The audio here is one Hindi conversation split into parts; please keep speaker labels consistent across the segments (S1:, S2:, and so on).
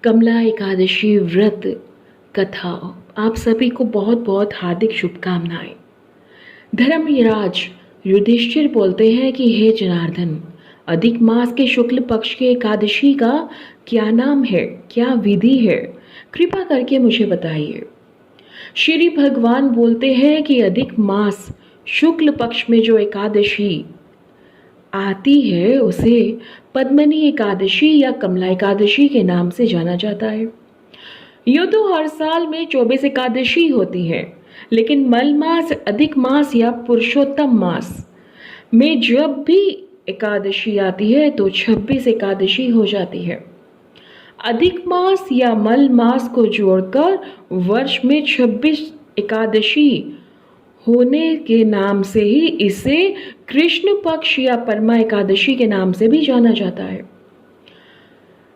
S1: कमला एकादशी व्रत कथा आप सभी को बहुत बहुत हार्दिक शुभकामनाएं। धर्मराज युधिष्ठिर बोलते हैं कि हे जनार्दन, अधिक मास के शुक्ल पक्ष के एकादशी का क्या नाम है, क्या विधि है, कृपा करके मुझे बताइए। श्री भगवान बोलते हैं कि अधिक मास शुक्ल पक्ष में जो एकादशी आती है उसे पद्मनी एकादशी या कमला एकादशी के नाम से जाना जाता है। यूँ तो हर साल में 24 एकादशी होती है, लेकिन मल मास, अधिक मास या पुरुषोत्तम मास में जब भी एकादशी आती है तो 26 एकादशी हो जाती है। अधिक मास या मल मास को जोड़कर वर्ष में 26 एकादशी होने के नाम से ही इसे कृष्ण पक्ष या परमा एकादशी के नाम से भी जाना जाता है।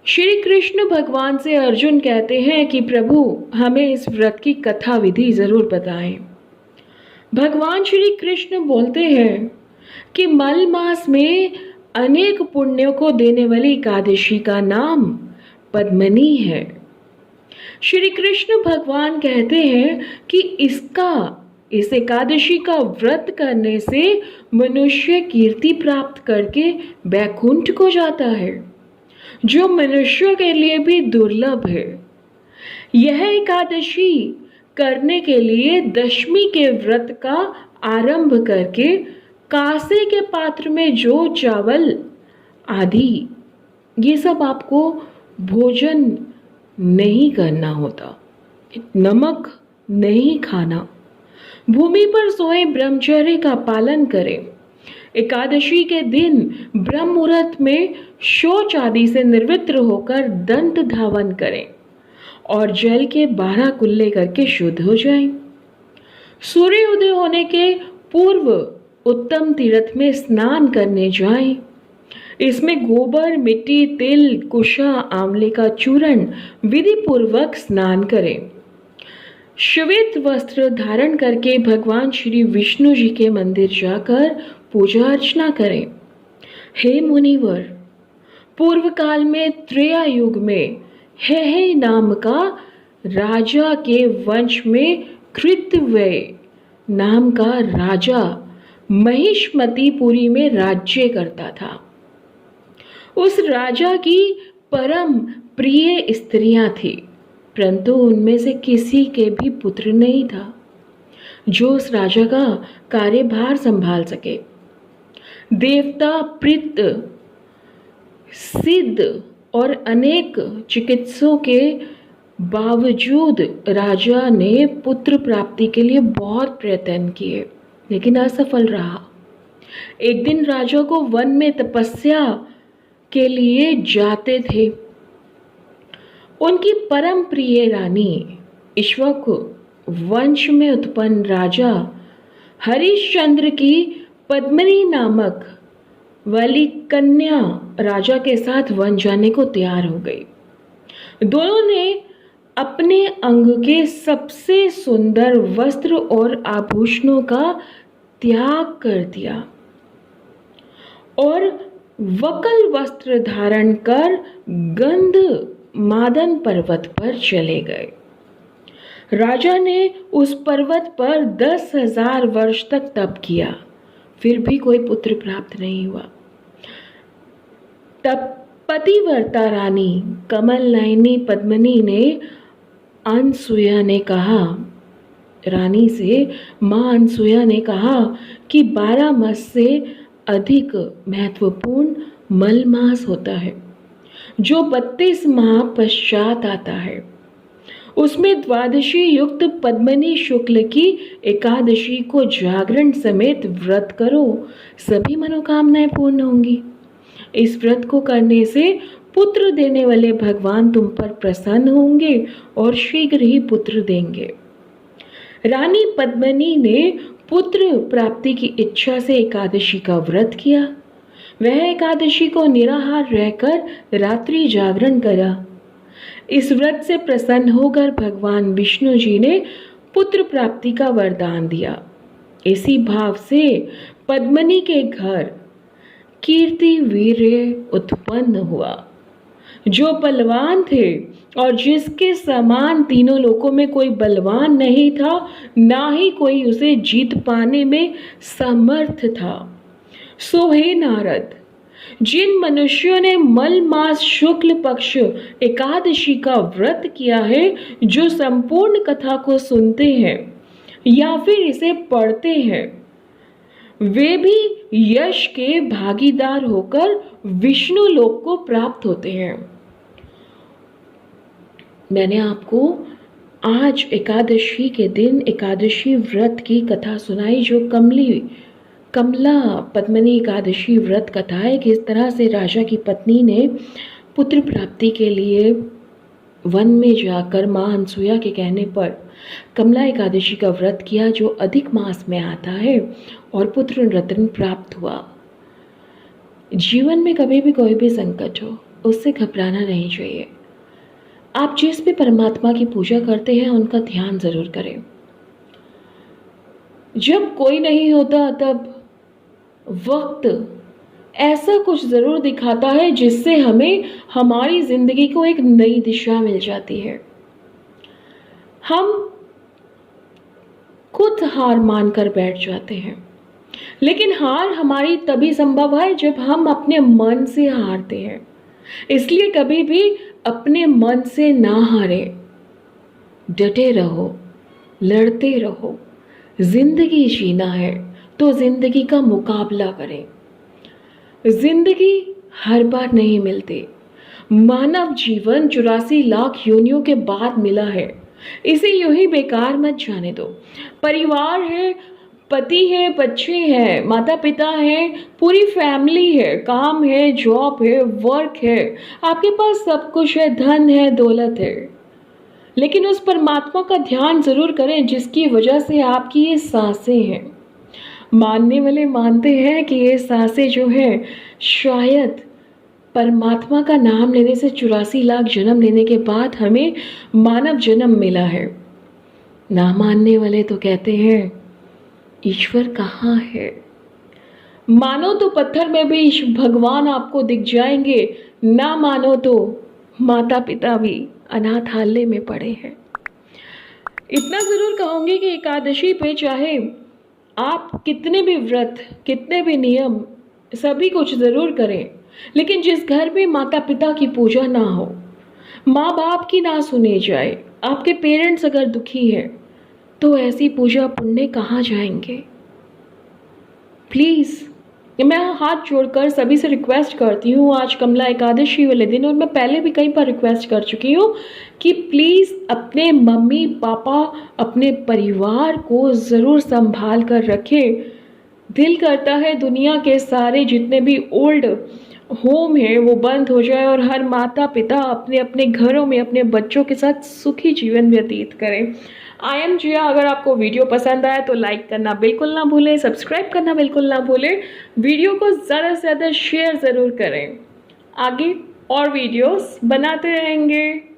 S1: श्री कृष्ण भगवान से अर्जुन कहते हैं कि प्रभु, हमें इस व्रत की कथा विधि जरूर बताएं। भगवान श्री कृष्ण बोलते हैं कि मल मास में अनेक पुण्यों को देने वाली एकादशी का नाम पद्मनी है। श्री कृष्ण भगवान कहते हैं कि इस एकादशी का व्रत करने से मनुष्य कीर्ति प्राप्त करके वैकुंठ को जाता है, जो मनुष्य के लिए भी दुर्लभ है। यह एकादशी करने के लिए दशमी के व्रत का आरंभ करके कांसे के पात्र में जो चावल आदि ये सब आपको भोजन नहीं करना होता, नमक नहीं खाना, भूमि पर सोए ब्रह्मचर्य का पालन करें। एकादशी के दिन ब्रह्म मुहूर्त में शौच आदि से निवृत्त होकर दंत धावन करें और जल के 12 कुल्ले करके शुद्ध हो जाएं। सूर्य उदय होने के पूर्व उत्तम तीर्थ में स्नान करने जाएं। इसमें गोबर, मिट्टी, तिल, कुशा, आंवले का चूर्ण विधि पूर्वक स्नान करें। श्वेत वस्त्र धारण करके भगवान श्री विष्णु जी के मंदिर जाकर पूजा अर्चना करें। हे मुनिवर, पूर्व काल में त्रेता युग में हे नाम का राजा के वंश में कृतव्य नाम का राजा महिष्मतीपुरी में राज्य करता था। उस राजा की परम प्रिय स्त्रियां थी, परंतु उनमें से किसी के भी पुत्र नहीं था जो उस राजा का कार्यभार संभाल सके। देवता, प्रीत, सिद्ध और अनेक चिकित्सों के बावजूद राजा ने पुत्र प्राप्ति के लिए बहुत प्रयत्न किए, लेकिन असफल रहा। एक दिन राजा को वन में तपस्या के लिए जाते थे। उनकी परम प्रिय रानी, इक्ष्वाकु वंश में उत्पन्न राजा हरिश्चंद्र की पद्मिनी नामक वाली कन्या राजा के साथ वन जाने को तैयार हो गई। दोनों ने अपने अंग के सबसे सुंदर वस्त्र और आभूषणों का त्याग कर दिया और वकल वस्त्र धारण कर गंध मादन पर्वत पर चले गए। राजा ने उस पर्वत पर 10,000 वर्ष तक तप किया, फिर भी कोई पुत्र प्राप्त नहीं हुआ। तब पतिव्रता रानी कमल नयनी पद्मिनी ने अनसुया ने कहा, रानी से मां अनसुया ने कहा कि 12 मास से अधिक महत्वपूर्ण मल मास होता है, जो 32 माह पश्चात आता है। उसमें द्वादशी युक्त पद्मनी शुक्ल की एकादशी को जागरण समेत व्रत करो, सभी मनोकामनाएं पूर्ण होंगी। इस व्रत को करने से पुत्र देने वाले भगवान तुम पर प्रसन्न होंगे और शीघ्र ही पुत्र देंगे। रानी पद्मिनी ने पुत्र प्राप्ति की इच्छा से एकादशी का व्रत किया। वह एकादशी को निराहार रहकर रात्रि जागरण करा। इस व्रत से प्रसन्न होकर भगवान विष्णु जी ने पुत्र प्राप्ति का वरदान दिया। इसी भाव से पद्मिनी के घर कीर्ति वीर्य उत्पन्न हुआ। जो बलवान थे और जिसके समान तीनों लोकों में कोई बलवान नहीं था, ना ही कोई उसे जीत पाने में समर्थ था। सो हे नारद, जिन मनुष्यों ने मल मास शुक्ल पक्ष एकादशी का व्रत किया है, जो संपूर्ण कथा को सुनते हैं या फिर इसे पढ़ते हैं, वे भी यश के भागीदार होकर विष्णु लोक को प्राप्त होते हैं। मैंने आपको आज एकादशी के दिन एकादशी व्रत की कथा सुनाई, जो कमला पद्मनी एकादशी व्रत कथा है। किस तरह से राजा की पत्नी ने पुत्र प्राप्ति के लिए वन में जाकर मां अनसुया के कहने पर कमला एकादशी का व्रत किया, जो अधिक मास में आता है, और पुत्र रत्न प्राप्त हुआ। जीवन में कभी भी कोई भी संकट हो, उससे घबराना नहीं चाहिए। आप जिस भी परमात्मा की पूजा करते हैं उनका ध्यान जरूर करें। जब कोई नहीं होता तब वक्त ऐसा कुछ जरूर दिखाता है जिससे हमें हमारी जिंदगी को एक नई दिशा मिल जाती है। हम खुद हार मानकर बैठ जाते हैं, लेकिन हार हमारी तभी संभव है जब हम अपने मन से हारते हैं। इसलिए कभी भी अपने मन से ना हारे, डटे रहो, लड़ते रहो। जिंदगी जीना है तो जिंदगी का मुकाबला करें। जिंदगी हर बार नहीं मिलती। मानव जीवन 84 लाख योनियों के बाद मिला है, इसे यूं ही बेकार मत जाने दो। परिवार है, पति है, बच्चे हैं, माता पिता हैं, पूरी फैमिली है, काम है, जॉब है, वर्क है, आपके पास सब कुछ है, धन है, दौलत है, लेकिन उस परमात्मा का ध्यान जरूर करें जिसकी वजह से आपकी ये सांसें हैं। मानने वाले मानते हैं कि ये सांसें जो है शायद परमात्मा का नाम लेने से 84 लाख जन्म लेने के बाद हमें मानव जन्म मिला है। ना मानने वाले तो कहते हैं ईश्वर कहाँ है। मानो तो पत्थर में भी भगवान आपको दिख जाएंगे, ना मानो तो माता पिता भी अनाथालय में पड़े हैं। इतना जरूर कहूंगी कि एकादशी पे चाहे आप कितने भी व्रत, कितने भी नियम, सभी कुछ जरूर करें, लेकिन जिस घर में माता पिता की पूजा ना हो, माँ बाप की ना सुने जाए, आपके पेरेंट्स अगर दुखी हैं, तो ऐसी पूजा पुण्य कहाँ जाएंगे। प्लीज़ मैं हाथ जोड़कर सभी से रिक्वेस्ट करती हूँ, आज कमला एकादशी वाले दिन, और मैं पहले भी कई बार रिक्वेस्ट कर चुकी हूँ कि प्लीज़ अपने मम्मी पापा, अपने परिवार को ज़रूर संभाल कर रखें। दिल करता है दुनिया के सारे जितने भी ओल्ड होम है वो बंद हो जाए और हर माता पिता अपने अपने घरों में अपने बच्चों के साथ सुखी जीवन व्यतीत करें। आई एम जिया। अगर आपको वीडियो पसंद आया तो लाइक करना बिल्कुल ना भूलें, सब्सक्राइब करना बिल्कुल ना भूलें, वीडियो को ज़्यादा से ज़्यादा शेयर ज़रूर करें। आगे और वीडियोस बनाते रहेंगे।